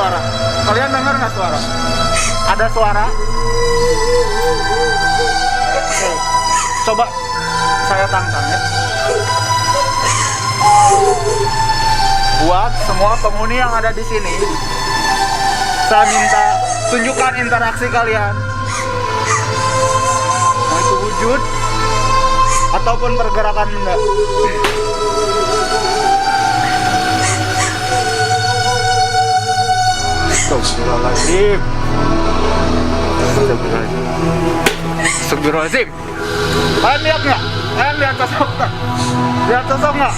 suara? Kalian dengar nggak suara? Ada suara? Oke, coba saya tantang ya. Buat semua penghuni yang ada di sini, saya minta tunjukkan interaksi kalian. Mau itu wujud ataupun pergerakan benda. Astagfirullahaladzim. Astagfirullahaladzim. Kalian lihat nggak? Kalian lihat sosok nggak? Lihat sosok nggak?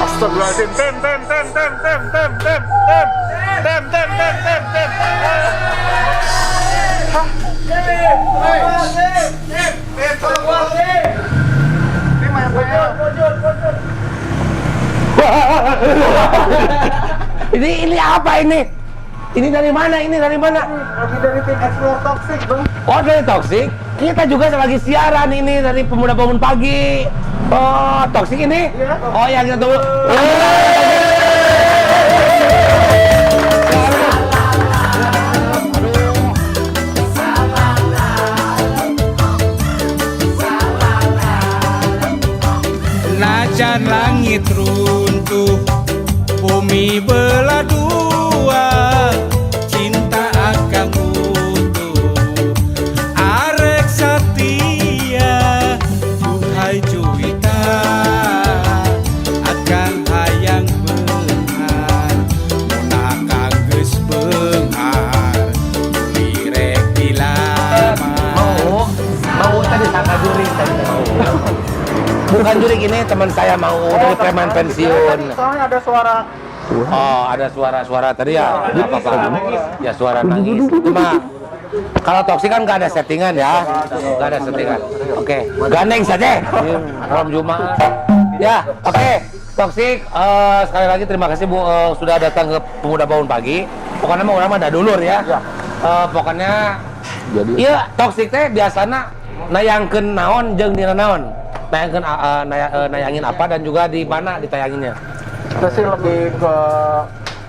Astagfirullahaladzim. Tem. Hah? Ini apa ini? Ini dari mana? Ini dari mana? Lagi dari tim Explore Toxic, Bang. Oh, dari Toxic. Kita juga lagi siaran ini dari Pemuda Bangun Pagi. Oh, Toxic ini? Iya. Oh, ya kita tunggu. Najan langit runtuh, bumi belah dua, cinta akan utuh, arek setia, duhai cuita, akan hayang beunghar, munakang geus beunghar, direk dilamar. Mau tadi sama juring tadi mau. Bukan jurik ini teman saya mau dari preman pensiun. Soalnya ada suara. Oh, ada suara-suara tadi ya. Apa Pak? Ya suara nangis. Cuma kalau Toxic kan nggak ada settingan ya. Nggak ada settingan. Oke, gandeng saja. Malam Jumat. Ya, oke. Toxic, sekali lagi terima kasih Bu sudah datang ke Pemuda Bangun Pagi. Pokoknya mau orang ada dulur ya. Pokoknya iya Toxic teh biasanya nayangkeun naon jeung dina naon. Nayangin apa dan juga di mana ditayanginnya? Itu sih lebih ke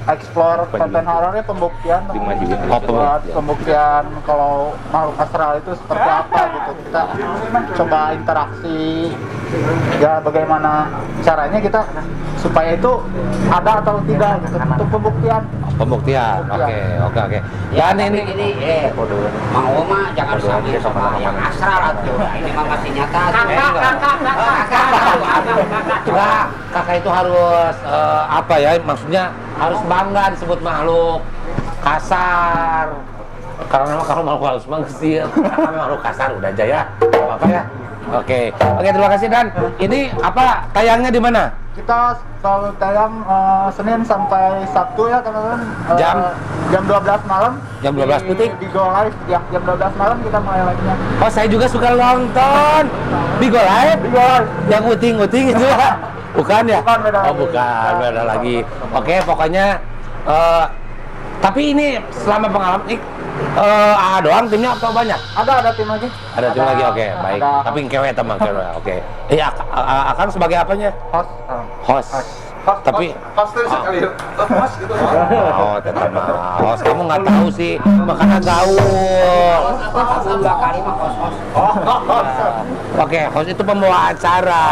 explore konten horornya, pembuktian. Buat pembuktian kalau makhluk astral itu seperti apa gitu. Kita coba interaksi ya, bagaimana caranya kita supaya itu ada atau tidak gitu. Untuk pembuktian. Pembuktian. Oke. Ya, Dan ini mau mah jangan sampai sama yang astral atuh. Ini mah masih nyata. kakak itu harus apa ya? Maksudnya harus bangga disebut makhluk kasar. Karena kalau makhluk halus mah sih makhluk kasar udah aja ya. Apa ya? Oke, terima kasih. Dan ini apa tayangnya di mana? Kita selalu tayang Senin sampai Sabtu ya teman-teman. Jam 12 malam. Jam 12 detik. Di Go Live ya, jam 12 malam kita mulai live-nya. Oh, saya juga suka nonton. Bigo Live? Di Go Live. Yang uting-uting itu ya? Bukan ya? Bukan, beda lagi. Bukan, beda lagi. Oke, pokoknya tapi ini selama pengalaman ini doang timnya atau banyak? Ada tim lagi. Ada tim lagi, oke, baik. ada. Tapi kewe teman kewe, oke. Akan sebagai apanya? Host. Tapi host sekali. Host gitu. oh, tetap host. Kamu nggak tahu sih, makanya gaul. Dua kali mah kos-kos. Oke, host itu pembawa acara.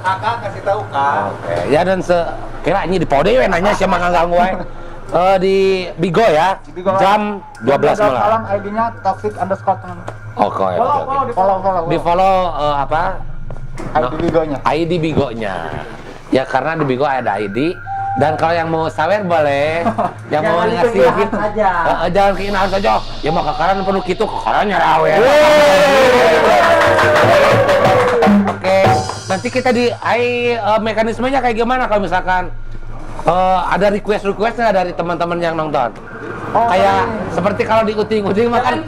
Kakak kasih tahu kan. Oke, ya dan kira ini di pode we nanya siapa nganggu we. Di Bigo ya, jam 12 malam. ID-nya toxic_. Oke. Follow. Di follow apa? ID Bigonya. ID Bigonya. Ya karena di Bigo ada ID. Dan kalau yang mau sawer boleh, yang mau ngasih gitu, jangan keindahan saja. Ya mau kekaran penuh gitu, kekarannya rawe. Oke, nanti kita di mekanismenya kayak gimana kalau misalkan ada request-requestnya dari teman-teman yang nonton. Kayak seperti kalau di uting-uting mah kan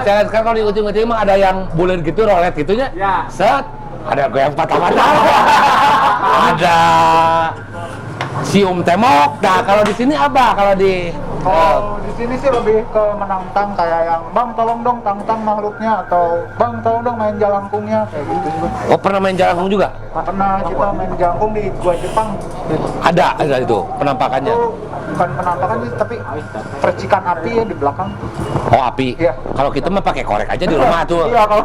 challenge kan kalau di uting-uting mah ada yang bulan gitu, rolet gitunya. Set, ada goyang patah-patah. Ada cium temok. Nah, kalau di sini apa? Kalau di Kalau di sini sih lebih ke menantang kayak yang bang tolong dong tantang makhluknya atau bang tolong dong main jalangkungnya kayak gitu. Oh, pernah main jalangkung juga? Pernah kita main jalangkung di Gua Jepang. Ada itu penampakannya. Itu bukan penampakan sih tapi percikan api ya di belakang. Oh, api. Iya. Kalau kita mah pakai korek aja di rumah tuh. Iya kalau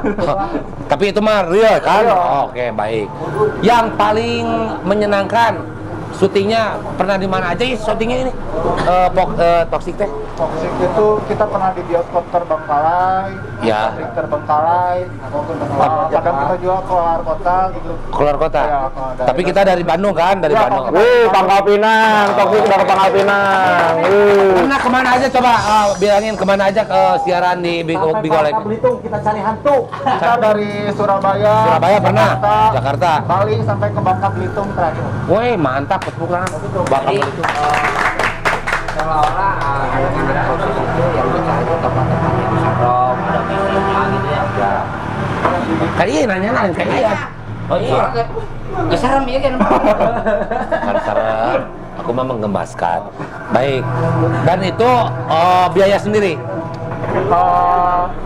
Tapi itu mah real kan? Iya. Oke, baik. Yang paling menyenangkan syutingnya pernah di mana aja syutingnya ini? Toxic teh? Toxic itu kita pernah di bioskop Terbengkalai, Ya. Terbengkalai, kadang kita juga keluar kota gitu. Keluar kota. Iya, Tapi kita dari Bandung kan, dari Iya, Bandung. Wih, Pangkal Pinang, Toxic udah ke Pangkal Pinang. Pernah kemana aja coba bilangin kemana aja siaran di Bigo Live. Belitung kita cari hantu. Kita dari Surabaya, Surabaya pernah, Jakarta. Bali sampai ke Bangka Belitung terakhir. Woi, mantap petugas. Bakal Jadi, itu. seolah-olah anak-anak Toxic itu yang dicari itu tempat-tempat yang serem, ada misinya gitu ya. Kalian nanya kayak Oh iya. Nggak serem ya kan? Serem. Aku mah menggemaskan. Baik. Dan itu biaya sendiri.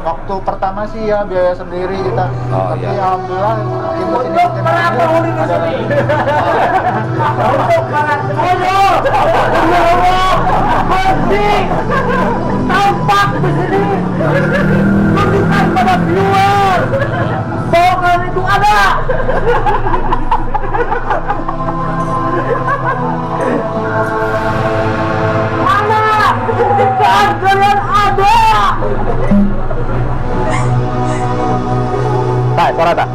Waktu pertama sih ya biaya sendiri kita. Oh, Tapi iya. alhamdulillah tim sini Tampak di sini. Tunjukkan pada viewer bahwa kalian itu ada. Mana? Buktikan kalian ada. Tak, suara tak.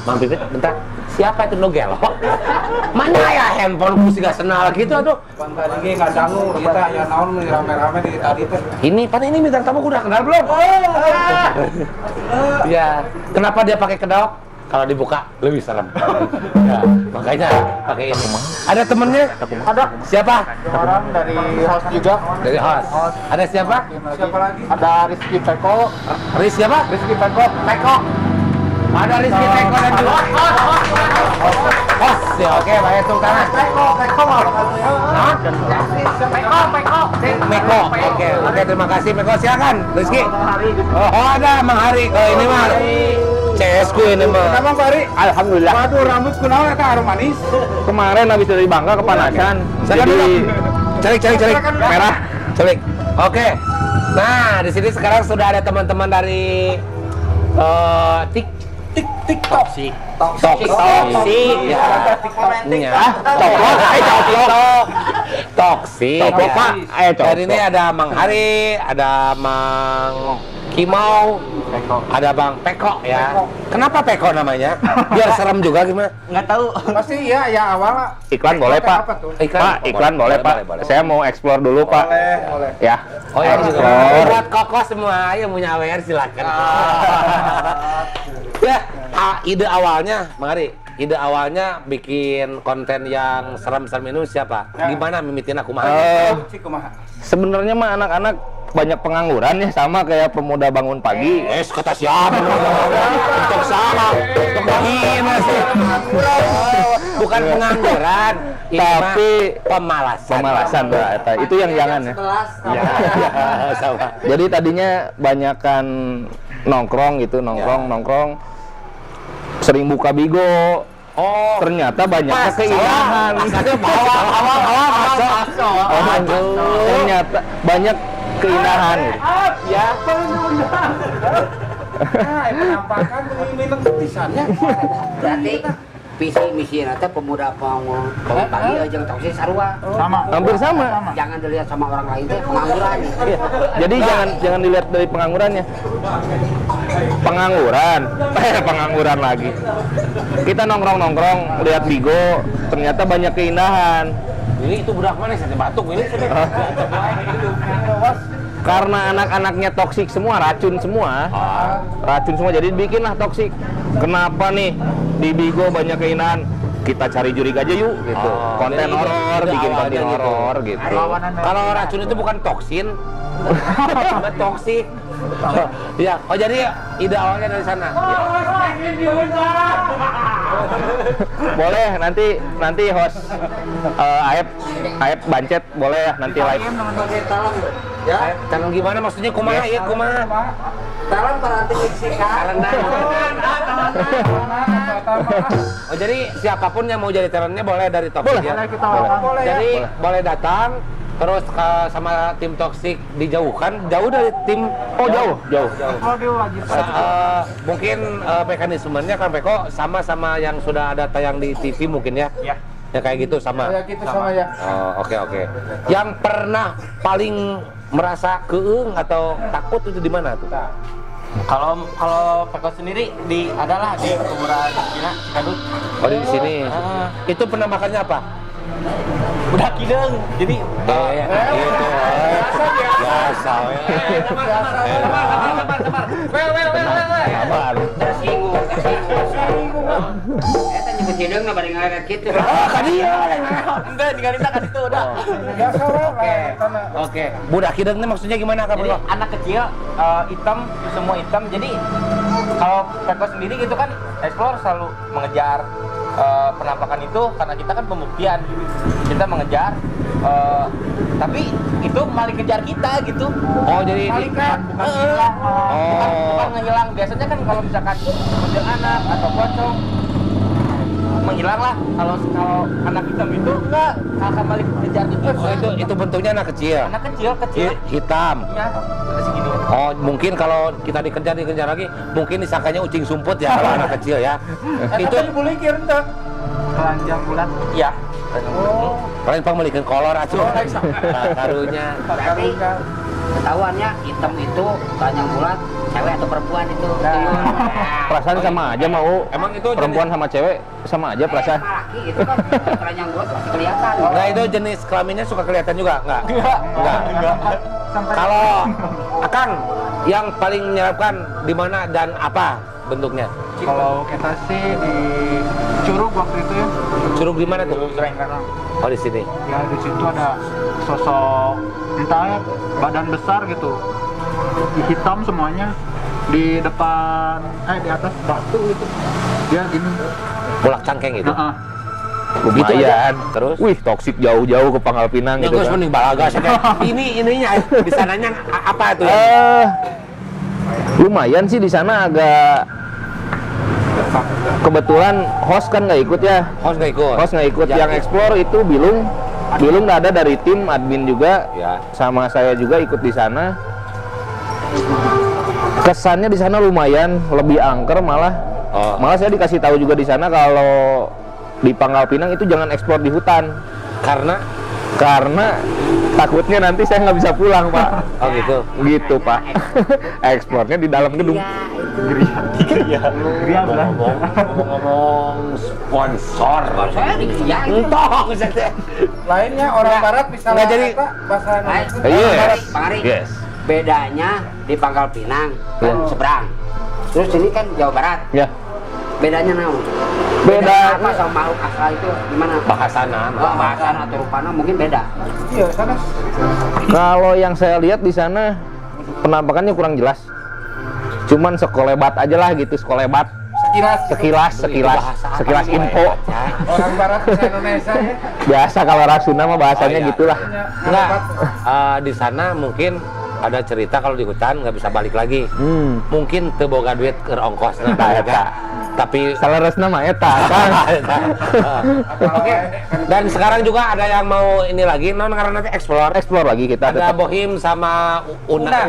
Mang Pipit, bentar. Siapa itu Nogelo? Mana ya handphone sih gak senal gitu aduh. Bang tadi ge ngadangu kita ya naon rame-rame di tadi teh. Ini bintang tamu udah kenal belum? Ya, kenapa dia pakai kedok? Kalau dibuka lebih serem. Ya, makanya pakai ini. Ada temennya? Ada Siapa? orang dari host juga. Dari host. Ada siapa? Siapa lagi? Ada Rizky Peko. Riz siapa? Rizky Peko. Peko. Ada Rizky Peko dan juga host. Ya, oke, baik tepuk tangan. Peko. Meko. Oke, terima kasih Meko. Silakan, Rizky. Oh, ada Mang Hari. Oh, ini mah CS ku ini mah. Kenapa Pak Ari? Alhamdulillah. Waduh rambut kunaon eta harum manis. Kemarin habis dari Bangka kepanasan. Silakan Jadi Celik. Merah. Celik. Oke. Nah, di sini sekarang sudah ada teman-teman dari TikTok. Ya. Toksik. Coplok, Pak. Ayo, coplok. Hari ini ada Mang Hari, ada Mang Kimau, ada Bang Peko ya. Kenapa Peko namanya? Biar serem juga gimana? Pasti ya awalnya. iklan boleh, Pak. Apa tuh? Iklan boleh, Pak. boleh. Saya mau explore dulu, Pak. Boleh. Ya. Oh ya, juga. Explore. Buat Koko semua yang punya AWR silakan. Ya, ide awalnya, Mang Hari, ide awalnya bikin konten yang serem-serem ini siapa? Gimana mimitin aku mah? Cik kumaha? Sebenarnya mah anak-anak banyak pengangguran ya, sama kayak pemuda bangun pagi. Kata siapa? Untuk salah, untuk menghina sih. Bukan pengangguran, ini Tapi mah pemalasan. Pemalasan, Pak. Itu yang jangan ya. Ya, sama. Jadi tadinya banyakan nongkrong gitu, nongkrong. Sering buka Bigo. Oh, Ternyata banyaknya keindahan. Ternyata banyak keindahan gitu. Ya. Penampakan minum pisannya. Berarti visi misi nanti pemuda bangun pagi aja Toxic sarua. Sama. Hampir sama. Jangan dilihat sama orang lain teh pengangguran. Iya. Jadi jangan dilihat dari penganggurannya. Pengangguran lagi. Kita nongkrong lihat Bigo, ternyata banyak keindahan. Ini itu budak mana sate batuk ini? Karena anak-anaknya toksik semua, racun semua. Jadi bikinlah toksik. Kenapa nih di Bigo banyak keindahan? Kita cari jurig aja yuk gitu. Konten jadi horor, ide bikin awalnya konten gitu. horor gitu. Kalau racun itu bukan toksin, toksik. Ya, oh jadi ide awalnya dari sana. Boleh nanti host Aep Bancet boleh ya nanti live. Tangan gimana maksudnya kumaha ya kumaha? Talang para anti sikat. Oh jadi siapapun yang mau jadi talentnya boleh dari Toxic ya? Boleh kita lawan. Jadi boleh datang terus sama tim Toxic dijauhkan jauh dari tim Jauh. Kalau diwajibkan. mungkin mekanismenya kan Peko sama yang sudah ada tayang di TV mungkin ya? Iya. Ya kayak gitu sama. Ya gitu sama ya. Oh, oke. Yang pernah paling merasa keung atau takut itu di mana tuh? Kalau Peko sendiri adalah di kuburan Cina Cikadut. Oh di sini. Itu penampakannya apa? Udah kideng. Jadi Itu. Biasa. Sabar. Tersinggung. Eta nyebut hidung na bari ngaret kitu. enggak ninggalin tak itu udah. Oke. Budak hidung ini maksudnya gimana Kak Jadi Bro? anak kecil hitam semua hitam. Jadi kalau Peko sendiri gitu kan explore selalu mengejar penampakan itu karena kita kan pembuktian. Kita mengejar tapi itu malah kejar kita gitu. Oh jadi Malaikat bukan ngehilang. Biasanya kan kalau misalkan model anak atau pocong menghilang lah. Kalau anak hitam itu enggak akan balik kejar gitu. Oh itu bentuknya anak kecil. Anak kecil Hitam. ya ada segini. Oh mungkin kalau kita dikejar lagi mungkin disangkanya ucing sumput ya kalau anak kecil ya. Itu bulikir tuh. Telanjang bulat. Iya. kalian pemilikan kolor acuh. Karunya. Tapi ketahuannya hitam itu telanjang bulat cewek atau perempuan itu. Perasaan sama aja mau. Emang itu Perempuan sama cewek sama aja perasaan. Laki itu kan telanjang bulat pasti kelihatan. Nah itu jenis kelaminnya suka kelihatan juga enggak? Enggak. Kalau Akang yang paling menyeramkan di mana dan apa bentuknya? Kalau kita sih di Curug waktu itu ya. Curug di mana tuh? Oh di sini. Ya di situ ada sosok entah ya, badan besar gitu, hitam semuanya di depan di atas batu itu. Dia gini. Bolak cangkeng itu. Heeh. Lumayan. Terus? Wih, Toxic jauh-jauh ke Pangkal Pinang Ya gitu gue kan. mending balaga sih kayak ininya di sananya apa tuh? Lumayan sih di sana agak kebetulan host kan nggak ikut ya. Host nggak ikut. Host nggak ikut. Yang explore itu Bilung nggak ada dari tim admin juga. Ya. Sama saya juga ikut di sana. Kesannya di sana lumayan lebih angker malah. Oh. Malah saya dikasih tahu juga di sana kalau di Pangkal Pinang itu jangan eksplor di hutan karena takutnya nanti saya nggak bisa pulang, Pak. Oh gitu. Gitu, Pak. Eksplornya di dalam gedung. Ngomong sponsor. Ya Entong. Lainnya orang barat bisa nggak jadi. bahasa Indonesia. Yes. Pak Ari. Yes. Bedanya di Pangkal Pinang kan seberang. Terus ini kan Jawa Barat. Ya. Bedanya naon? Bedanya- apa sama makhluk astral itu gimana? Bahasana. Bahasa atau rupana mungkin beda. Iya, sana. Kalau yang saya lihat di sana penampakannya kurang jelas. Cuman sekolebat aja lah gitu, sekolebat. Sekilas info. Orang barat bahasa Indonesia ya. Biasa kalau Rasuna mah bahasanya Oh, iya. gitulah. Enggak. Di sana mungkin ada cerita kalau di hutan nggak bisa balik lagi. Mungkin teu boga duit ke ongkos tapi Salah resna mah eta kan. Oke. Dan sekarang juga ada yang mau ini lagi non karena nanti explore Explore lagi kita ada tetap. Bohim sama Ya, Una.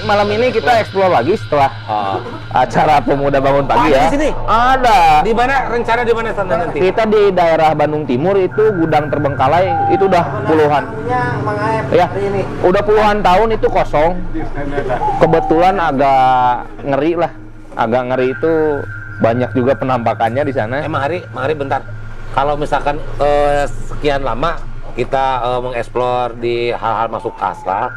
malam ini kita explore lagi setelah Oh. acara Pemuda Bangun Pagi ada ya. di sini? Ada. Di mana rencana di mana sana nanti? Kita di daerah Bandung Timur itu gudang Terbengkalai itu udah puluhan. Ya, udah puluhan tahun itu kosong. Kebetulan agak ngeri lah. Agak ngeri itu banyak juga penampakannya di sana. Mang Hari bentar. Kalau misalkan sekian lama kita mengeksplor di hal-hal masuk astral,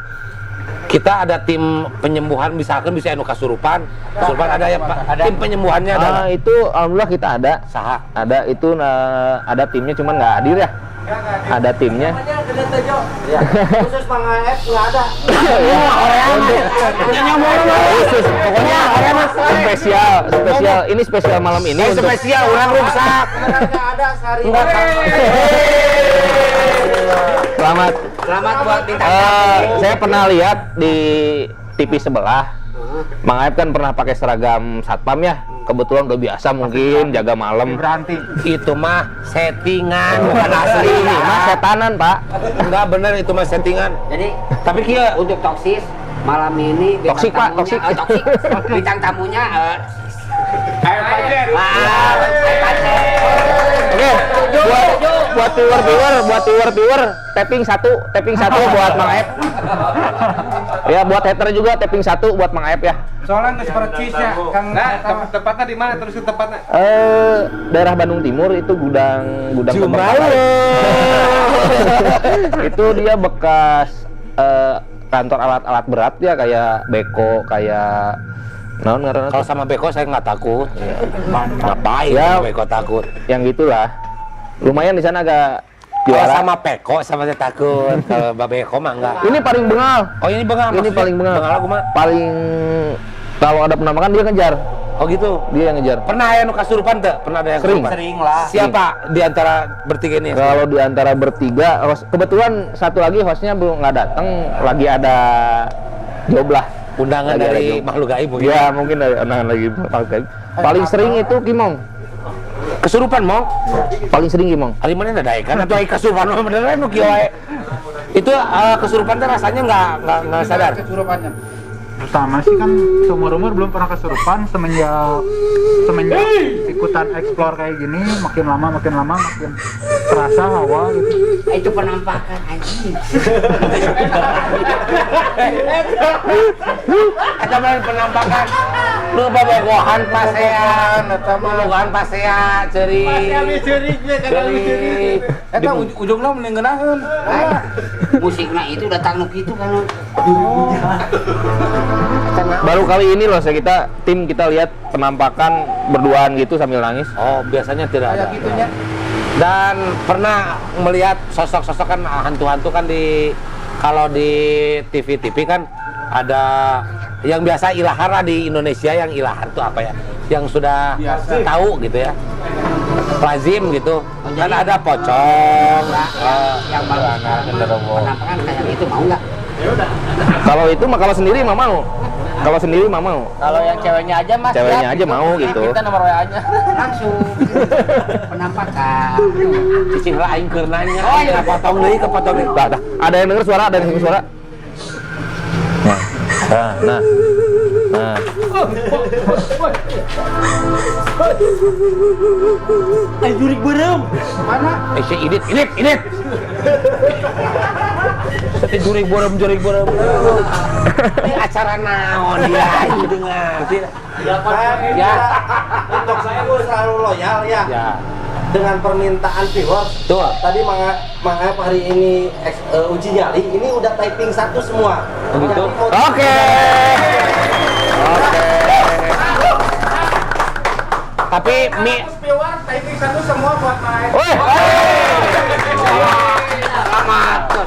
kita ada tim penyembuhan misalkan bisa anu kasurupan ada ya Pak. Tim penyembuhannya ada. Itu alhamdulillah kita ada. Saha? Ada itu ada timnya cuman nggak hadir ya. ada timnya. Khusus Mang Aep nggak ada. Khusus, pokoknya spesial. Ini spesial malam ini. Spesial ulang rusak. Nggak ada sehari. Selamat buat bintang. Saya pernah lihat di TV sebelah, Mang Aep kan pernah pakai seragam satpam ya. Kebetulan udah biasa mungkin jaga malam. Berhenti. Itu mah settingan, bukan asli. Ini mah setanan, Pak. Enggak bener itu mah settingan. Jadi Tapi kia untuk toksis malam ini bintang Toksik, Pak, tamunya- toksik. toksik. Bintang tamunya Oke, buat viewer, tapping satu buat Mang Aep. Ya, buat hater juga tapping satu buat Mang Aep ya. Soalnya nggak seperti ya, Kang. Nah, tempatnya di mana? Terus tempatnya? Daerah Bandung Timur itu gudang itu dia bekas kantor alat-alat berat ya, kayak beko, kayak naon ngaranna kalau sama beko saya nggak takut. Ngapain Ya. beko takut? yang gitulah. Lumayan di sana agak Kalau juara. sama peko sama saya takut. Kalau beko mah enggak. Ini paling bengal. Oh ini bengal. Ini maksudnya? paling bengal. Bengal aku mah. Paling kalau ada penampakan dia ngejar. Oh gitu. Dia yang ngejar. Pernah yang kasurupan tuh? Pernah ada yang Sering. kesurupan? Sering lah. Siapa di antara bertiga ini? Kalau di antara bertiga, kebetulan satu lagi hostnya belum nggak datang, lagi ada job lah. Undangan Lagi ada dari job. makhluk gaib mungkin. Ya mungkin ada undangan lagi makhluk gaib. Paling sering itu Kimong. Kesurupan mau? Paling sering Kimong. Hari mana ada ikan atau ikan kesurupan mah beneran nu kieu wae. Itu kesurupan teh rasanya nggak sadar. Kesurupannya. Pertama sih kan seumur-umur belum pernah kesurupan, semenjak ikutan explore kayak gini makin lama makin terasa hawa gitu. itu penampakan anjing. Ada main penampakan. Lu bobogohan pasean, bobogohan pasea, ceuri. Eta ujungna mending ngeunaheun. Musiknya itu datang nu kitu kan. Baru kali ini loh tim kita lihat penampakan berduaan gitu sambil nangis. Oh, biasanya tidak ada. Dan pernah melihat sosok-sosok kan hantu-hantu kan kalau di TV kan ada yang biasa ilahara di Indonesia, yang ilahar itu apa ya? Yang sudah tahu gitu ya. Lazim gitu. Kan ada pocong, Yang bagus penampakan kayak itu mau nggak? Kalau itu mah kalau sendiri mah mau. Kalau sendiri mah mau. Kalau yang ceweknya aja mas. Ceweknya aja mau gitu. Kita nomor WA-nya. Langsung penampakan. cicing lah aing keur nanya. Oh, iya, kepotong deui. Dah. Ada yang denger suara, ada yang denger suara. Nah. Jurik berem. Si Idit. Seperti jurik borem. Ini acara naon dia aja dengar. Ya. Untuk saya gue selalu loyal ya. Ya. Dengan permintaan viewers. Tuh. Tadi Mang Aep hari ini uji nyali, ini udah typing satu semua. Begitu. Jadi mau- Oke. Tapi Viewers typing satu semua buat Mang Aep. Woi.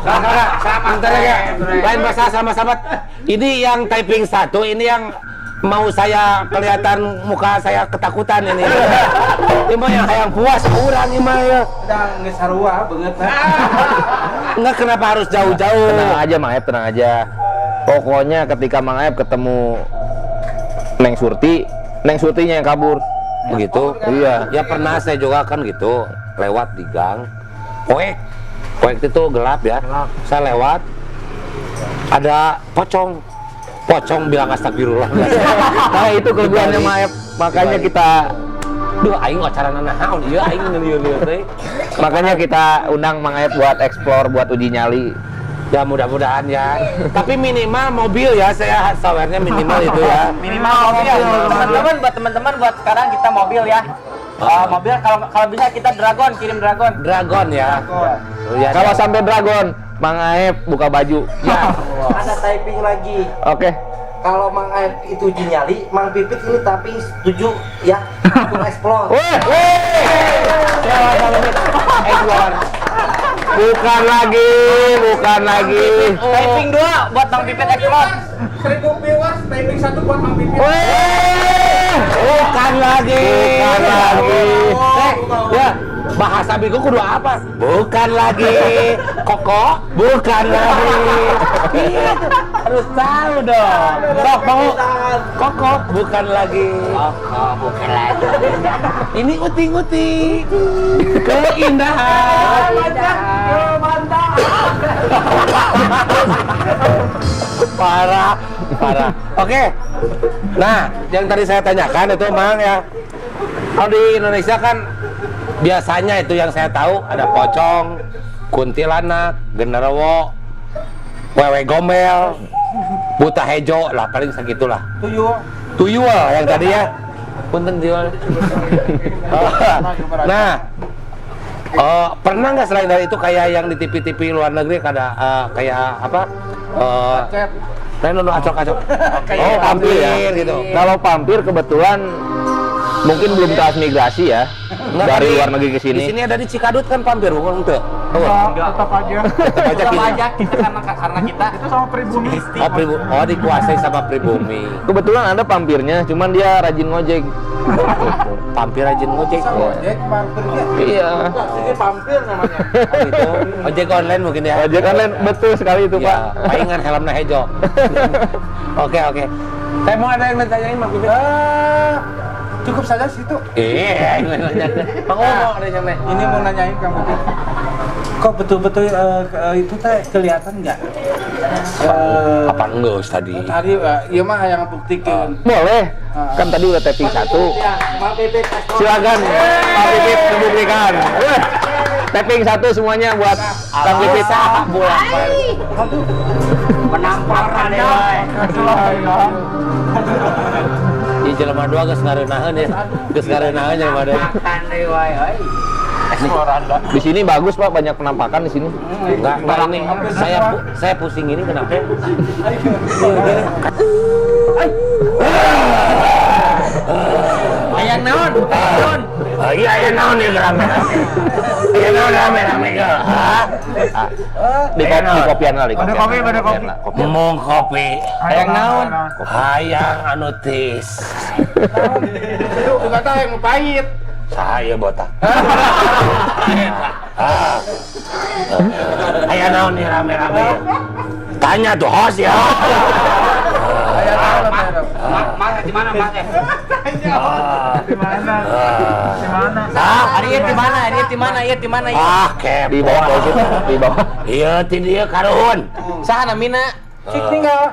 Selamat ya. Lain bahasa sama sahabat. Ini yang typing satu, ini yang mau saya kelihatan muka saya ketakutan ini. Ini mah yang puas kurang ini mah ya. Udah nggak sarua banget. Enggak, kenapa harus jauh-jauh? Tenang aja Mang Aep, tenang aja. Pokoknya ketika Mang Aep ketemu Neng Surtinya yang kabur. Begitu? Iya. Ya pernah saya juga kan gitu, lewat di gang. Koek itu gelap ya. Saya lewat, ada pocong bilang astagfirullah. Nah itu kelebihannya Mang Aep. Makanya kita Aing acara naon ieu aing ngelieur-lieur teh. Makanya kita undang Mang Aep buat explore, buat uji nyali. Ya mudah-mudahan ya. Tapi minimal mobil ya, saya sawernya minimal itu ya. Minimal mobil. Teman-teman buat sekarang kita mobil ya. Mobil kalau bisa kita kirim dragon Ya, Kalau sampai Dragon, Mang Aep buka baju. ya. Ada typing lagi. Oke. Kalau Mang Aep itu uji nyali, Mang Pipit ini typing setuju ya untuk explore. Weh. Jualan. Bukan lagi. Typing 2 buat Bang Pipit Explore. 1000 viewers, typing 1 buat Bang Pipit. Bukan lagi. Ya, bahasa Bigo kudu apa? Bukan lagi. Koko, bukan lagi. Harus tahu dong. Sok mau. Koko, bukan lagi. Bukan lagi. Ini uting-uting. Keindahan. Parah. Oke. Nah, yang tadi saya tanyakan itu Mang ya. Kalau di Indonesia kan biasanya itu yang saya tahu ada pocong, kuntilanak, genderuwo, wewe gombel, buta hejo lah paling segitulah. Tuyul yang tadi ya. Punten tuyul. Nah, pernah nggak selain dari itu kayak yang di TV-TV luar negeri ada kayak apa? Acok-acok. Oh, pampir ya. Gitu. Kalau pampir kebetulan mungkin belum transmigrasi ya. Dari luar negeri ke sini. Di sini ada di Cikadut kan pampir, bukan tuh? Tetap aja. Tetap aja kita karena kita Itu sama pribumi. Oh, dikuasai sama pribumi. Kebetulan ada pampirnya, cuman dia rajin ngojek. Pampir rajin ngojek. Ojek pampirnya. Iya. Ini pampir namanya. Oh, gitu. Ojek online mungkin ya. Ojek online betul sekali itu, Pak. Ya, palingan helmnya hejo. Oke. Saya mau ada yang ditanyain Mak Pipit. Cukup saja situ. Iya, Mang mau ada yang nanya. Ini mau nanyain kamu. Kok betul-betul itu teh kelihatan nggak? Apa enggak tadi? Tadi iya mah yang buktikan. Boleh. Kan tadi udah tapping 1. Silakan Pak Pipit membuktikan. Tapping 1 semuanya buat Kang Pipit. Penamparan ya. Di jelema dua geus ngareunaheun ya. Geus ngareunaheun jelema dua. Makan deh wae euy. Di sini bagus Pak, banyak penampakan di sini. Enggak ini. Saya pusing ini kenapa? ayang naon? Iya, naon nih rame-rame. Iya, naon rame-rame ya. Di kopian lah, di kopian. Ada kopi. Mong kopi. Ayang naon? Hayang anu tis. Itu kata yang pahit. Saya botak. Hayang naon nih rame-rame. Tanya tuh host ya. Mas di mana Mas? Di mana? Ariet di mana? Kep. Di bawah itu, di bawah. Iya, ti dieu karuhun. Saha namina? Cik tinggal.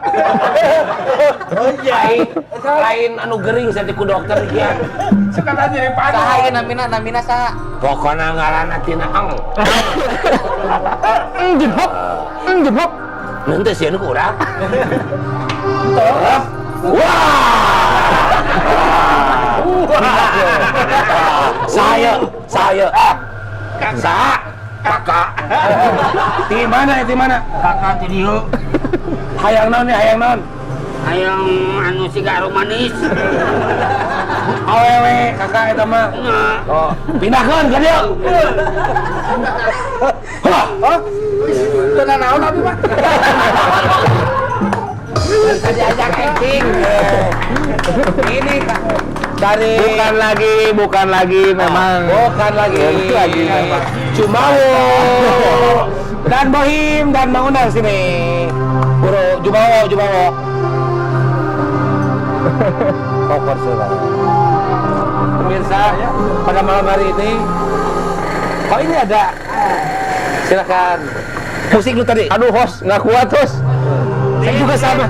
Lain anu gering saya ku dokter kieu. Suka tanya yang pahit. Saha ieu namina saha? Pokona ngaranna tina ang. Jebok. Nanti sieun ku urang. Saya. Kakak. Di mana? Kakak di dieu. Hayang naon nih, hayang naon? Hayang anu siga manis. Awewe, kakak eta mah. Oh, pindahkeun ka dieu. Tenan naon atuh mah? Ajak acting. Ini Kak dari Bukan lagi memang. bukan lagi memang. Jumawo dan Bohim dan Mangundang sini. Bro, Jumawo. Kokor sudah. Pemirsa, pada malam hari ini, ini ada. Silakan. Musik dulu tadi. Aduh, host, nggak kuat, host. Saya juga sama.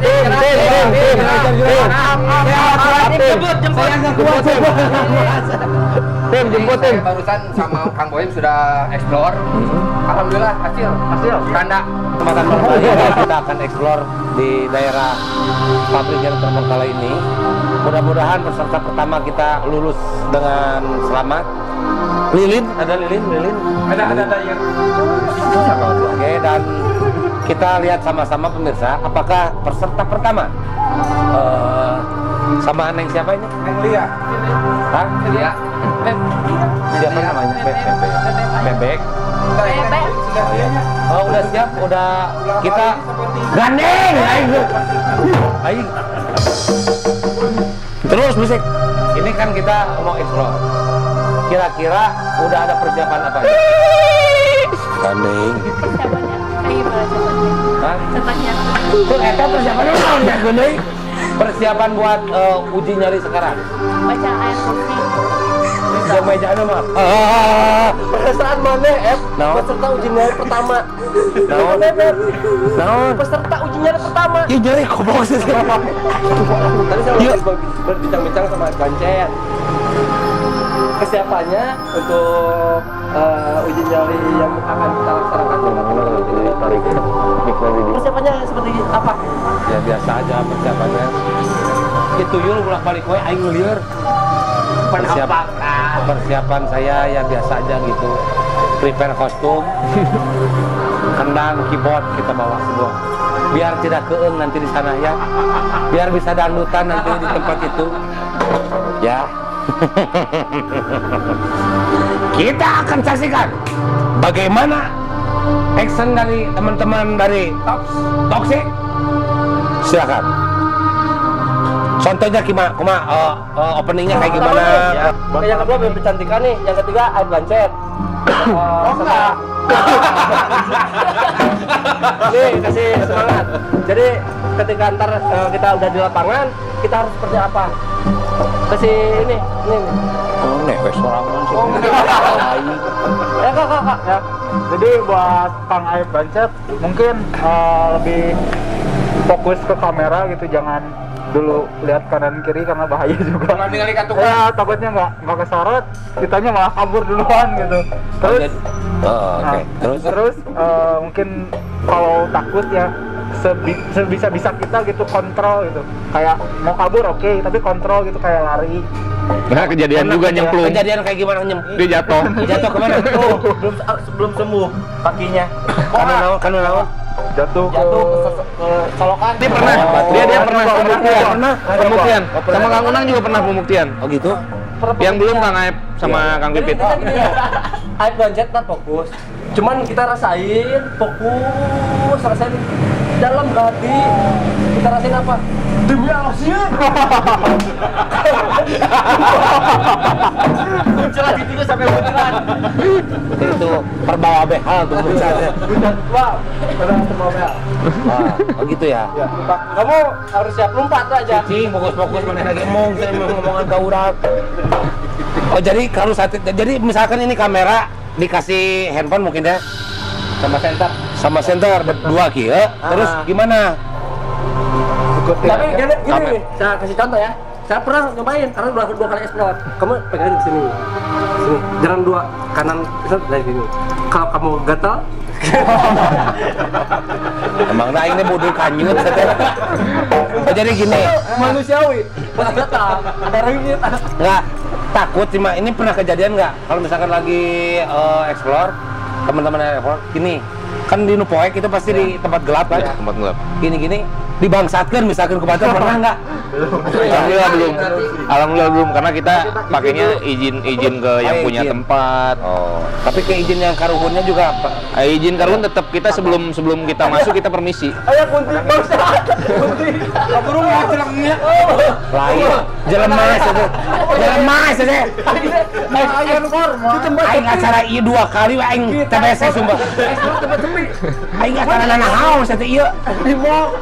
Tim, jemput tim. Saya barusan sama Kang Boim sudah explore. Alhamdulillah hasil. Tanda. Kesempatan kembali kita akan eksplor di daerah pabrik yang terbengkalai ini. Mudah-mudahan peserta pertama kita lulus dengan selamat. Lilin, ada Lilin. Ada ya. Oke, dan kita lihat sama-sama pemirsa, apakah peserta pertama sama Neng siapa ini? Neng Lia. Hah? Iya. Siapa namanya? Bebek. Oh, udah siap, udah kita gandeng. Aing. Terus musik. Ini kan kita mau explore. Kira-kira udah ada persiapan apa aja? Gandeng. Hah? Kok eta persiapannya naon ya, gandeng? Persiapan buat uji nyali sekarang. Baca ayat kursi. Yang mejana mah. Perasaan mana, peserta uji nyali pertama. Naon? Peserta uji nyali pertama. Ih, nyari goblok sih. Tadi saya berbincang-bincang sama Gancet. Kesiapannya untuk uji nyali yang akan kita laksanakan persiapannya seperti apa? Ya biasa aja persiapannya. Itu yul bolak-balik we aing lieur. Persiapan saya ya biasa aja gitu. Prepare kostum, kendang, keyboard kita bawa semua. Biar tidak keeng nanti di sana ya. Biar bisa dangdutan nanti di tempat itu. Ya. Kita akan saksikan bagaimana action dari teman-teman dari Toxic. Silakan. Contohnya openingnya kayak gimana? Yang kedua bercantikan nih, yang ketiga air Gancet. Enggak. Nih kasih semangat. Jadi ketika ntar kita udah di lapangan, kita harus seperti apa? Kasih ini. Oh, wes sorangan sih. Kak. Ya. Jadi buat Kang Aib Gancet mungkin lebih fokus ke kamera gitu, jangan dulu lihat kanan kiri karena bahaya juga. Ya takutnya nggak kesorot, kitanya malah kabur duluan gitu. Terus, terus mungkin kalau takut ya sebisa kita gitu kontrol gitu. Kayak mau kabur oke, tapi kontrol gitu kayak lari. Nah, kejadian juga nyemplung. Kejadian kayak gimana nyemplung? Dia jatuh. Jatuh kemana? Oh, Belum sembuh kakinya. Karena naon? Jatuh ke Colokan. Dia pernah pembuktian. Sama Kang Unang juga pernah pembuktian. Oh gitu? Yang belum Kang Aib sama Kang Pipit. Air Gancet kan fokus. Cuman kita rasain fokus, rasain dalam hati. Kita rasain apa? Demi Allah sih. Munculan gitu sampai munculan. Itu perbawa behal tuh misalnya. Wow, pada terbawa behal. Oh gitu ya? Kamu harus siap lompat aja. Cing, fokus-fokus mana lagi ngomongan ke urang. Oh jadi kalau jadi misalkan ini kamera dikasih handphone mungkin ya sama senter berdua kieu, terus gimana? Tapi gini nih, saya kasih contoh ya. Saya pernah nyobain karena dua kali explore. Kamu pegangin di sini, jalan dua kanan dari sini. Kalau kamu gatal, Emang nah ini bodoh kanyut oh, jadi gini manusiawi. Pas gatal, ada ringit, ada nggak takut cuma ini pernah kejadian nggak kalau misalkan lagi explore teman-teman explore gini kan di Nupoek itu pasti di tempat gelap kan Tempat gelap. gini dibangsatkan misalkan ke Batam pernah nggak? Alhamdulillah belum karena kita pakainya izin ke yang punya tempat. Oh, tapi ke izin yang karuhunnya juga Izin karuhun tetap kita sebelum kita masuk kita permisi. ayah kunti bangsa. Kunti. Kaburu mau celangnya. lain jelemas aja Ayah formal. aing acara ieu 2 kali we aing TBC sumpah Tempat sepi. aing acara nanahaus eta ieu Di mall.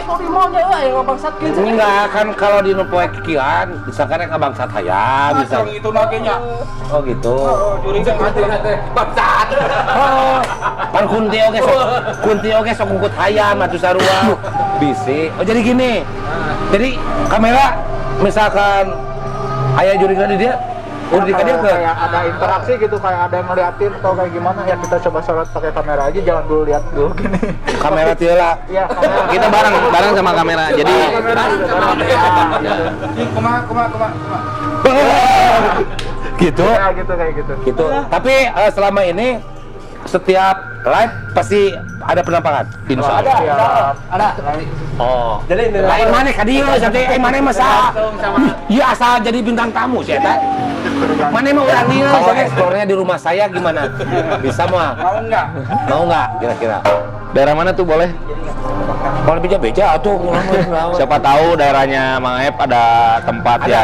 Di mallnya ayah bangsatkeun. enggak kan kalau di Nupoek kikian misalkan rek bangsat hayam bisa Itu nakinya. oh gitu Curi mati teh. Bangsat. oh pan kunti oge sok ngukut hayam atuh sarua bisi oh jadi gini jadi kamera misalkan aya jurigan di dia udah dikadir ke kayak ada interaksi gitu, kayak ada yang ngeliatin atau kayak gimana ya kita coba sorot pakai kamera aja, jangan dulu lihat dulu gini. kamera tiela Iya, kamera. Kita bareng sama kamera. Jadi Kuma. gitu Ya, gitu kayak gitu. gitu tapi selama ini setiap live pasti ada penampakan. Insya Allah. Ada. Oh. Jadi ini Lain mana ka dieu jadi mana masa ya asal jadi bintang tamu sih eta. Mana mau urang dieu. Kalau eksplornya di rumah saya gimana? Bisa mah. Mau enggak kira-kira? Daerah mana tuh boleh? Kalau beja-beja atuh. Siapa tahu daerahnya Mang Ep ada tempat Ada.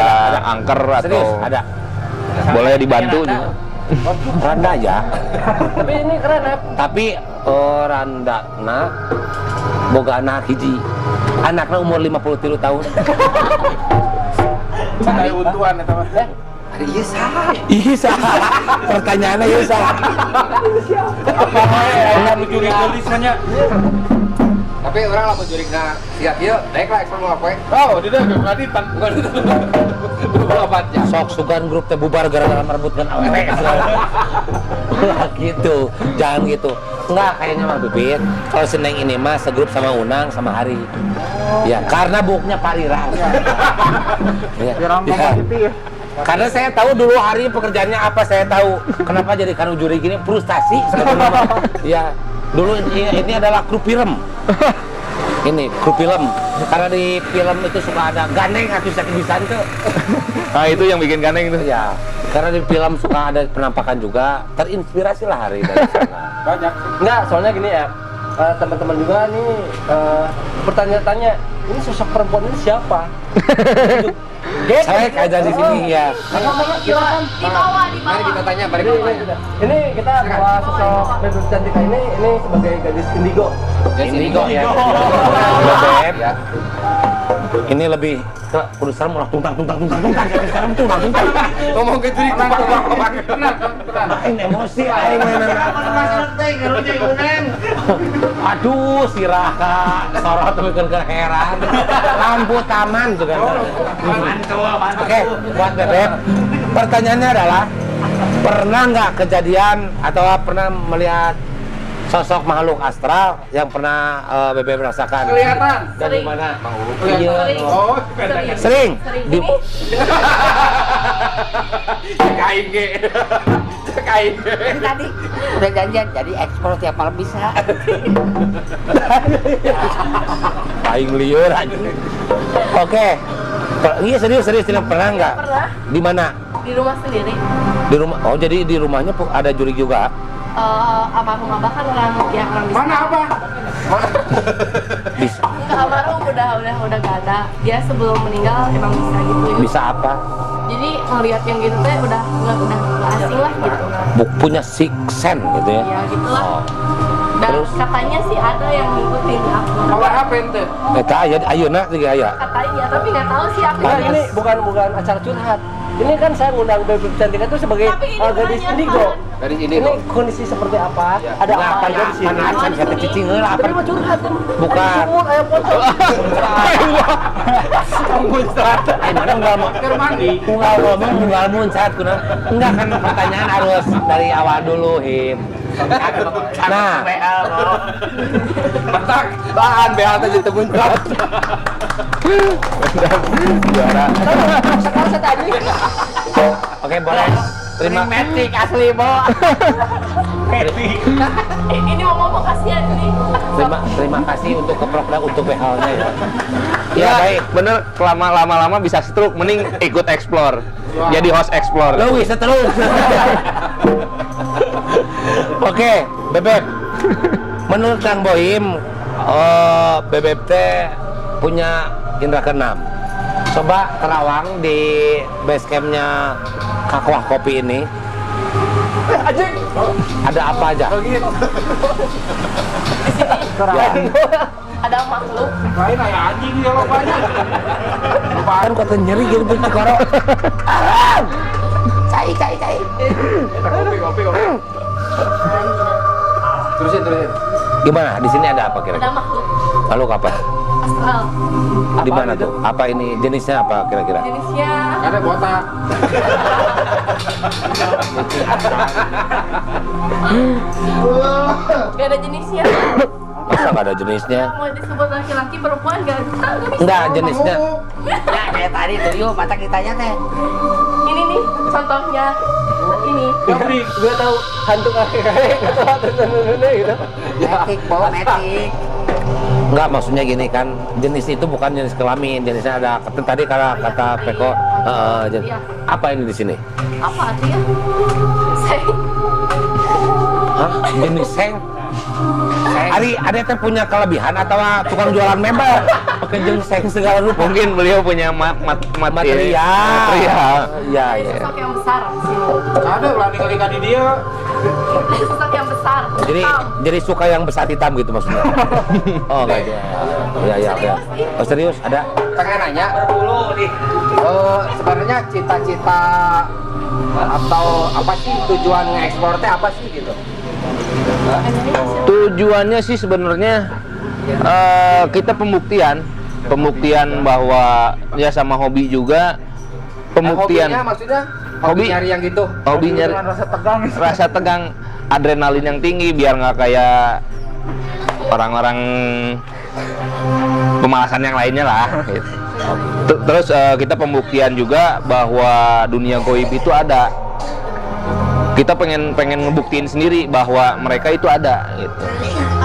angker Serius, atau ada. boleh dibantu juga. Randa aja. tapi ini keren ya. Tapi randana boga anak hiji. Anaknya umur 53 tahun. Ada untuan eta mah. Iya sah. Pertanyaannya iya sah. Enggak mencuri tulisannya. Tapi orang lah menjurigna siap yuk, naik lah ekspor mau apa? Oh, dia berarti Sok sugan grup teh bubar gara-gara merebutkan awewe. Gitu, jangan gitu. Enggak, kayaknya mah Bibit. Kalau seneng ini mah segrup sama Unang sama Hari. Ya, karena buknya Parirang. Ya. Ya. Karena saya tahu dulu Hari pekerjaannya apa, saya tahu. Kenapa jadi kanu juri gini frustasi sebenarnya. Ya, dulu ini adalah kru film. Ini kru film. Karena di film itu suka ada gandeng atau bisa itu. Nah itu yang bikin gandeng itu. Ya, karena di film suka ada penampakan juga. Terinspirasi lah Hari dari sana. banyak. Enggak, soalnya gini ya. Teman-teman juga nih bertanya-tanya, ini sosok perempuan ini siapa? Saya kayak di sini ya. Silakan. Mari kita tanya, balik tanya. Ini kita bawa sosok Bebek Cantika ini sebagai gadis indigo. Indigo ya. Bebek. Ini lebih ke urusan malah tungtang. Sekarang tungtang. Ngomong ke jurig nang tenang. Aing emosi aing aduh si Raka sorot bikin keheran lampu taman juga. Oke, buat Bebek. Pertanyaannya adalah pernah nggak kejadian atau pernah melihat sosok makhluk astral yang pernah Bebek rasakan? Kelihatan. Dari mana? Iya. Oh, Sering. Di Kain ge. Kain. Tadi udah janjian jadi ekspor tiap malam bisa. paling liur aja. Oke. Iya serius tidak pernah nggak? Pernah. Di mana? Di rumah sendiri. Di rumah. Oh jadi di rumahnya ada juri juga? Almarhum abah kan orang bisa. mana apa? Bisa. Enggak, almarhum udah gak ada. Dia sebelum meninggal emang bisa gitu. Bisa apa? Jadi ngelihat yang gitu teh udah nggak asing lah gitu. Punya six sense gitu ya? Ya gitulah. Oh. Dan Terus? katanya sih ada yang ngikutin aku. Kabar apa ente? Eta aya ayeuna tiga aya. Katanya, tapi nggak tahu sih aku. Nah, ini bukan acara curhat. Ini kan saya ngundang Bebek Cantika itu sebagai Tapi ini gadis banyak indigo. kan? Dari ini Ini kondisi seperti apa? Ada apa aja di sini? Panasan saya cicing heula apa? Tapi mah curhat kan. Bukan. Sumur ayam pocong. Mana enggak mau mandi. Unggal ngomong unggal muncat kuna. Enggak kan pertanyaan harus dari awal dulu, Him. Nah, Bentak. Bahan behal tadi tebun. Juara. Sekarang saya tadi. oke boleh. Terima Metik asli, Bo. Ini mau kasihan nih. terima kasih untuk keprokda untuk behalnya ya. Ya Ya baik. bener, lama-lama bisa stroke, mending ikut explore. Jadi host explore. Lu bisa terus. Oke, Bebek. Menurut Kang Bohim, Bebek teh punya indra keenam. Coba terawang di base campnya Kakwah Kopi ini. Anjing. Ada apa aja? Ada makhluk. Lain aya anjing ya lo banyak. Kan kata nyeri gitu bentuk karo. Cai. Kopi. Terusin. Gimana? Di sini ada apa Ada kira-kira? makhluk Makhluk apa? astral. Di mana tuh? Apa ini jenisnya apa kira-kira? Jenisnya Ada botak. gak ada jenisnya. Masa nggak ada jenisnya? Mau disebut laki-laki perempuan gak bisa. Enggak jenisnya. Nah, kayak tadi tuh yuk, mata kitanya teh. Ini nih contohnya. ini. Gue tahu hantu kakek atau hantu nenek gitu. Metik, bawa metik. Enggak, maksudnya gini kan, jenis itu bukan jenis kelamin, jenisnya ada tadi kata Peko, Iya. apa ini di sini? Apa artinya? Saya Hah? Jenis seng? Ari, ada teh punya kelebihan atau tukang jualan mebel? Pakai jenis seng segala rupa. Mungkin beliau punya material. Iya. sosok yang besar sini. Ada ulah kali di dia. Sosok yang besar. Jadi suka yang besar hitam gitu maksudnya. Oh, enggak. Iya. Oh, serius? Ada? Pengen nanya, sebenarnya cita-cita atau apa sih tujuan ngekspor teh apa sih gitu? Tujuannya sih sebenarnya kita pembuktian bahwa ya sama hobi juga pembuktian. Hobinya maksudnya Hobi nyari yang gitu. Hobi nyari rasa tegang, adrenalin yang tinggi biar nggak kayak orang-orang pemalasan yang lainnya lah. Gitu. Terus kita pembuktian juga bahwa dunia goib itu ada. Kita pengen ngebuktiin sendiri bahwa mereka itu ada gitu.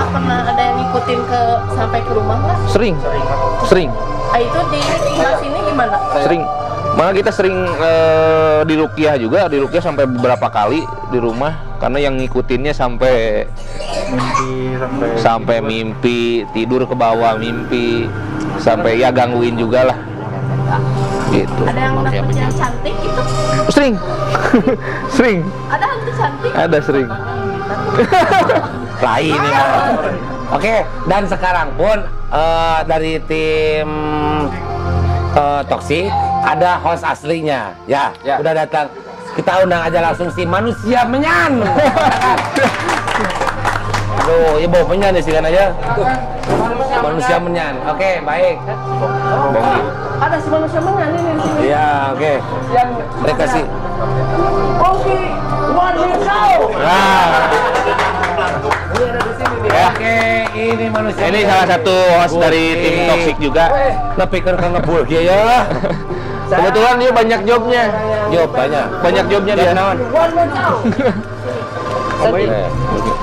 Pernah ada yang ngikutin sampai ke rumah nggak? Sering. Itu di sini gimana? Sering. Malah kita sering di ruqyah juga, sampai beberapa kali di rumah karena yang ngikutinnya sampai mimpi, tidur ke bawah mimpi, sampai ya gangguin juga lah. Gitu. Ada yang dapet yang cantik gitu? Sering. Ada hantu cantik? Ada sering. Lain ini. Oke, dan sekarang pun dari tim Toksik ada host aslinya, ya. Udah datang. Kita undang aja langsung si manusia menyan. Aduh, ya bawa menyan ya sih kan aja. Manusia menyan. Oke, baik. Ada si manusia menyan ini di sini. Iya, oke. Yang Mereka sih. Bongki Wadidaw. Oke, ini manusia. Ini salah satu host dari tim Toksik juga. Nepikeun ka ngebul kieu ya. Kebetulan dia banyak jobnya. Banyak jobnya dia. Naon?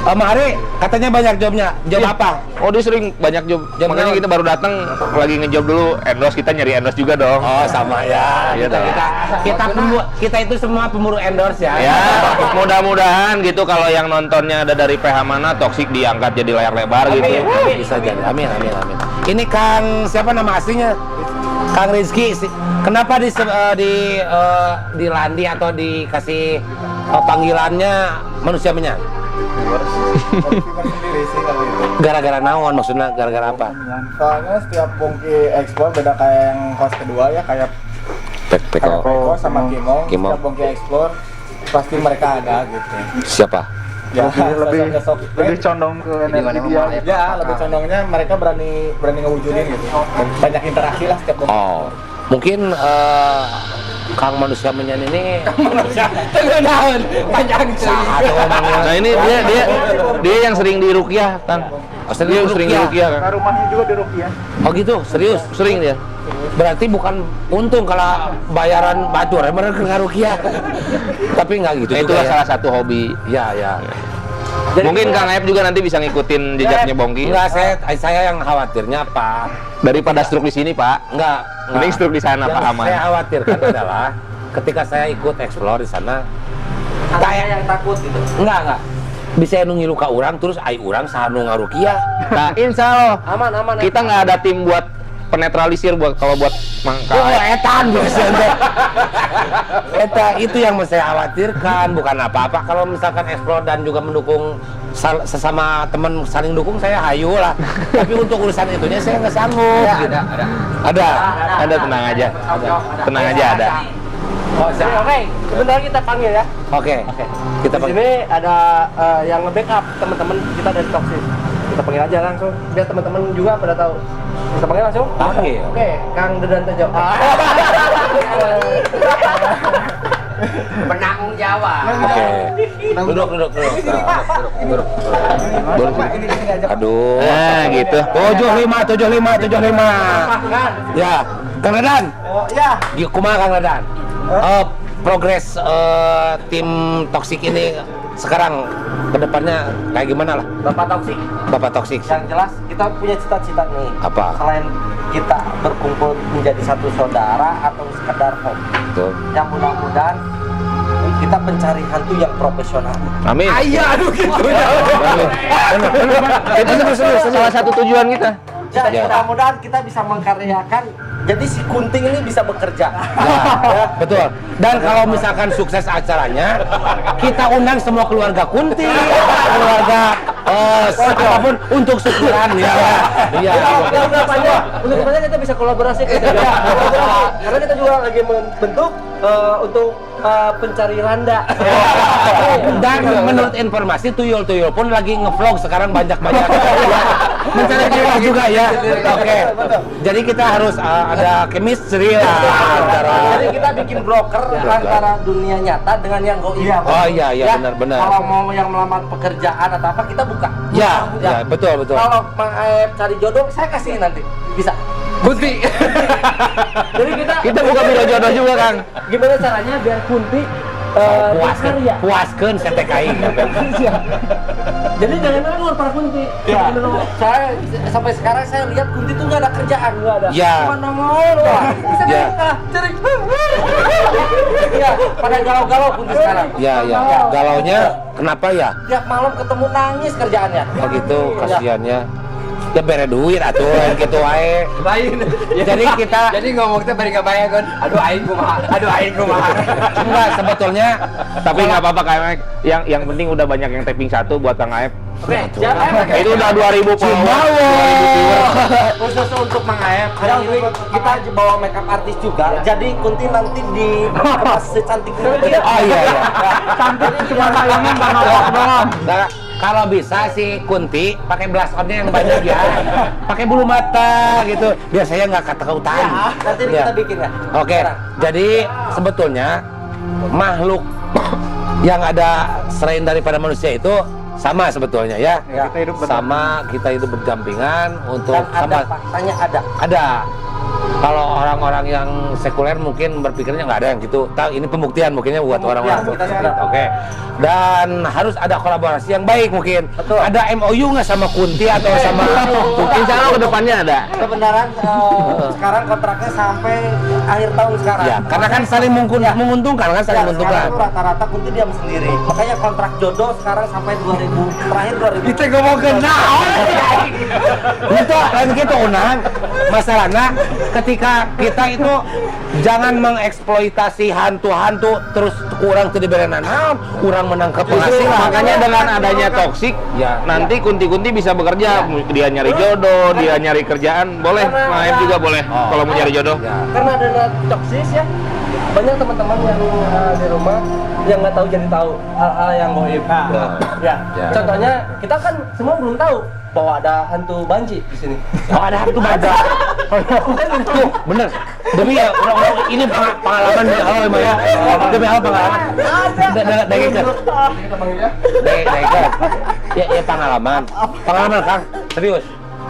Hari katanya banyak jobnya. Job apa? Oh, dia sering banyak job. Makanya kita baru datang lagi ngejob dulu endorse, kita nyari endorse juga dong. Oh, sama ya. Iya dong. Kita itu semua pemburu endorse ya. Ya, mudah-mudahan gitu kalau yang nontonnya ada dari PH mana Toksik diangkat jadi layar lebar gitu. Bisa jadi. Amin. Ini Kang siapa nama aslinya? Kang Rizky. Kenapa di Landi atau dikasih panggilannya manusia menyan? Gara-gara naon maksudnya? Gara-gara apa? Soalnya setiap Bongki ekspor beda kayak yang host kedua ya, kayak Peko sama Kimong. Setiap Bongki ekspor pasti mereka ada gitu. Siapa? Ya, lebih condong ke energi dia. Ya, lebih condongnya mereka berani ngewujudin gitu. Banyak interaksi lah setiap Bongki. Oh, mungkin Kang manusia menyan ini Nah, ini dia yang sering di ruqyah kan. Dia sering di ruqyah kan. Rumahnya juga di ruqyah. Oh gitu, serius? Sering dia. Berarti bukan untung kalau bayaran batur, mereka ke ruqyah. Tapi nggak gitu. Nah, itulah salah satu hobi. Ya. Jadi mungkin Kang Aep juga nanti bisa ngikutin jejaknya Bongki. Enggak, saya yang khawatirnya Pak. Daripada stroke di sini, Pak. Enggak. Mending stroke di sana, Pak, aman. Saya khawatirkan adalah ketika saya ikut explore di sana, Kayak yang takut gitu. enggak. Bisa nungi luka orang terus ai urang sahanu ngarukiah. Nah, insya Allah Aman. kita nggak ada tim buat penetralisir buat mangka. Oh, etan biasanya. Eta itu yang saya khawatirkan, bukan apa-apa kalau misalkan explore dan juga mendukung sesama teman saling dukung, saya hayu lah. Tapi untuk urusan itunya saya nggak sanggup. Ya, gitu. Ada tenang aja. Tenang aja ada. Oke, sebentar kita panggil ya. Oke. Kita Di sini ada yang nge-backup teman-teman kita dari Toksik. Kita panggil aja langsung, biar teman-teman juga pada tahu. Kita panggil langsung. Panggil. Oke, Kang Dedan Tejo. Penanggung jawab. Oke. Duduk. Aduh. Nah, gitu. 75. Ya, Kang Dadan. Ya. Kumaha Kang Dadan? progres tim toksik ini sekarang kedepannya kayak gimana lah? Bapak toksik. Yang jelas kita punya cita-cita nih. Apa? Selain kita berkumpul menjadi satu saudara atau sekedar hobi. Tuh. Yang mudah-mudahan kita pencari hantu yang profesional. Amin. Aduh gitu. Itu salah satu tujuan kita. Jadi mudah-mudahan kita bisa mengkaryakan. Jadi si Kunting ini bisa bekerja. Ya, betul. Dan kalau misalkan sukses acaranya, kita undang semua keluarga Kunti, keluarga apapun untuk syukuran ya. Iya. Untuk kedepannya kita bisa kolaborasi karena kita juga lagi membentuk untuk pencari randa. Dan menurut informasi tuyul-tuyul pun lagi ngevlog sekarang banyak-banyak. Mencari viewer juga ya. Oke. Jadi kita harus ada chemistry lah antara. Jadi kita bikin broker antara dunia nyata dengan yang goib. Oh iya benar-benar. Kalau mau yang melamar pekerjaan atau apa kita buka. Ya, betul. Kalau Mang Aep cari jodoh saya kasih nanti. Bisa. Kunti. Jadi Kita buka biro jodoh juga, Kang. gimana caranya biar Kunti puaskeun CTKI. Jadi jangan nganggur para Kunti. Ya. Saya sampai sekarang saya lihat Kunti tuh nggak ada kerjaan, nggak ada. Ya. Cuma nongol doang. Bisa Ya. cari. Ya, pada galau-galau Kunti sekarang. Ya. Galaunya kenapa ya? Tiap malam ketemu nangis kerjaannya. Oh gitu, kasihannya. Ya bere duit atuh gitu wae. Lain. Jadi kita ngomong kita bari bayar kan. Aduh aing kumaha. enggak sebetulnya Tapi nggak apa-apa, Kang Aep. Yang penting udah banyak yang tapping 1 buat Kang Aep. Oke, siapa? Itu udah 2000 follower. Khusus untuk Mang Aep, hari ini kita bawa makeup artis juga. Jadi Kunti nanti di secantik mungkin. oh iya. Cantik cuma sayangnya nggak nolak doang. Nah, kalau bisa si Kunti pakai blush on-nya yang banyak ya. Pakai bulu mata gitu. Biar saya nggak ketakutan. Nanti kita bikin ya. Oke. Jadi sebetulnya makhluk yang ada selain daripada manusia itu sama sebetulnya ya. Kita hidup Kita hidup berdampingan untuk Dan ada sama. faktanya ada. Ada. Kalau orang-orang yang sekuler mungkin berpikirnya nggak ada yang gitu. Tahu ini pembuktian mungkinnya buat orang-orang. kita sepakat. Oke. Dan harus ada kolaborasi yang baik mungkin. Betul. Ada MOU nggak sama Kunti atau sama Insya Allah kedepannya ada. Kebenaran sekarang kontraknya sampai akhir tahun sekarang. Ya, karena kan saling menguntungkan kan saling menguntungkan. Sekarang tuh rata-rata Kunti diam sendiri. Makanya kontrak jodoh sekarang sampai 2000 terakhir 2000. Kita ngomong kenal. Itu lain gitu Unang. Masalahnya ketika kita itu jangan mengeksploitasi hantu-hantu terus kurang teu dibere naon, kurang menangkap penghasilan. Makanya dengan adanya toksik, Ya. nanti kunti-kunti bisa bekerja. Dia nyari jodoh, dia nyari kerjaan, boleh. Mang Aep juga boleh kalau mau nyari jodoh. Ya. Karena ada toksis ya. Banyak teman-teman yang di rumah yang nggak tahu jadi tahu hal-hal yang goib. Ya. Contohnya kita kan semua belum tahu bahwa ada hantu banci di sini. Oh, ada hantu baca. Tuh, bener. Demi ya, ini pengalaman dari awal emang ya. Demi awal pengalaman. Dageker. Dageker. Ya pengalaman. Pengalaman Kang, serius.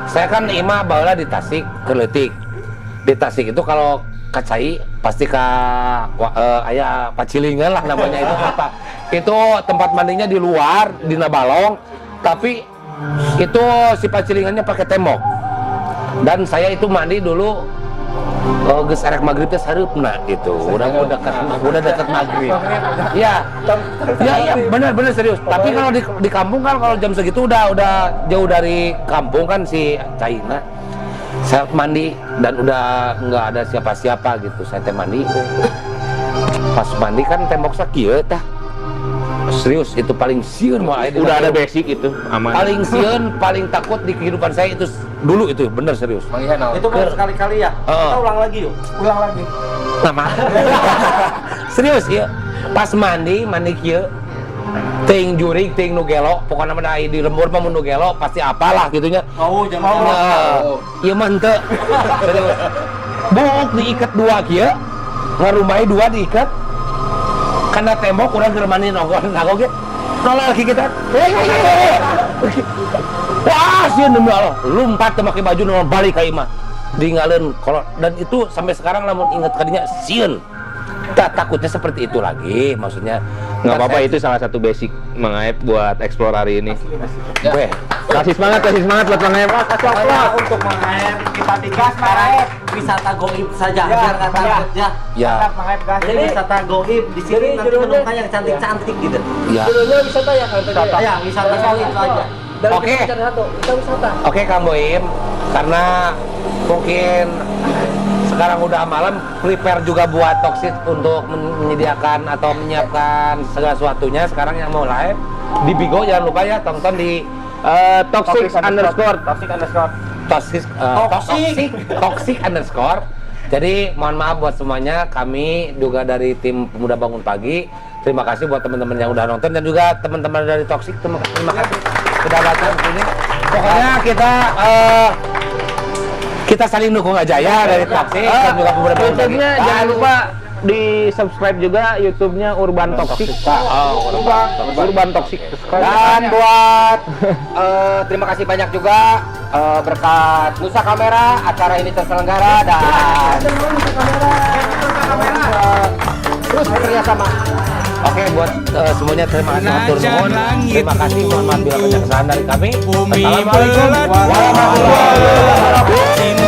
Saya kan ima baheula di Tasik, Keleutik. Di Tasik itu kalau kacai pasti aya pacilingan lah namanya itu apa. Itu tempat mandinya di luar, di Nabalong, tapi itu si pacilingannya pakai tembok. Dan saya itu mandi dulu geus erek maghrib teh sareupna gitu. Udah dekat maghrib. Ya benar serius. Tapi kalau di kampung kan kalau jam segitu udah jauh dari kampung kan si Caina. Saya mandi dan udah nggak ada siapa-siapa gitu. Saya teh mandi. Pas mandi kan tembok sakieu tah. Serius itu paling sieun mah Udah ada basic itu, aman. paling sieun, paling takut di kehidupan saya itu dulu itu bener serius. Itu baru sekali-kali ya. Kita ulang lagi yuk. Ulang lagi. Nama serius ya. Pas mandi kieu ting jurig ting nu gelo pokokna mah di lembur mah mun nu gelo pasti apalah gitunya. Oh, jangan Ieu mah henteu. Serius. Buuk diikat dua kieu. Ngarumai dua diikat. Karena tembok urang keur mandi nongol ge. Nolak lagi kita. Wah, sieun demi Allah, lompat teu make baju nongol balik ka imah. Dinggaleun kolot dan itu sampai sekarang lamun inget kadinya sieun. takutnya seperti itu lagi, maksudnya Nggak apa-apa, itu salah satu basic Mang Aep buat explore hari ini. Weh, Kasih semangat buat Mang Aep. Untuk mengaep kita digas mengaep wisata goib saja biar nggak takut ya. ya, Jadi wisata goib di sini nanti menemukan yang cantik-cantik gitu. ya. Judulnya wisata ya kalau tadi. Ya, wisata goib saja. Oke. Kita wisata. Oke Kang Boim, karena mungkin sekarang udah malam, prepare juga buat Toxic untuk menyediakan atau menyiapkan segala sesuatunya. Sekarang yang mau live di Bigo, jangan lupa ya tonton di Toxic underscore. Toxic underscore. Jadi mohon maaf buat semuanya, kami juga dari tim Pemuda Bangun Pagi. Terima kasih buat teman-teman yang udah nonton dan juga teman-teman dari Toxic. Terima kasih sudah datang ke sini. Pokoknya kita saling dukung aja ya dari Toxic dan juga Pemuda Bangun Pagi. YouTube-nya jangan lupa di subscribe juga YouTube-nya Urban Toxic. Urban Toxic. Dan buat terima kasih banyak juga berkat Nusa Kamera acara ini terselenggara dan terus kerjasama. Oke, buat semuanya terima kasih matur nuwun. Terima kasih, mohon maaf bila banyak kesalahan dari kami. Assalamualaikum warahmatullahi wabarakatuh.